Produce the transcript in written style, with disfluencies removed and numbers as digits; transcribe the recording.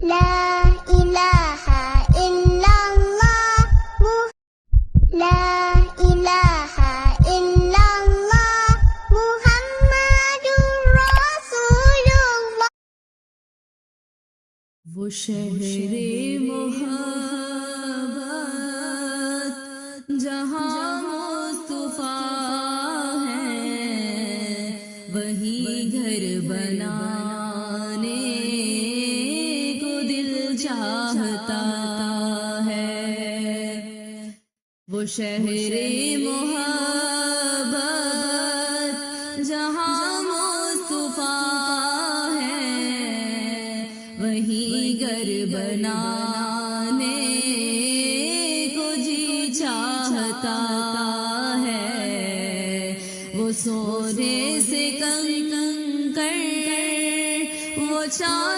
لا الہ الا اللہ لا الہ الا اللہ محمد رسول اللہ۔ وہ شہر محبت جہاں مصطفیٰ ہے، وہی گھر بنانے کو دل چاہتا ہے۔ وہ شہر محبت جہاں مصطفیٰ ہے، وہی گھر بنانے کو جی چاہتا ہے۔ وہ سونے سے کنکر وہ چاند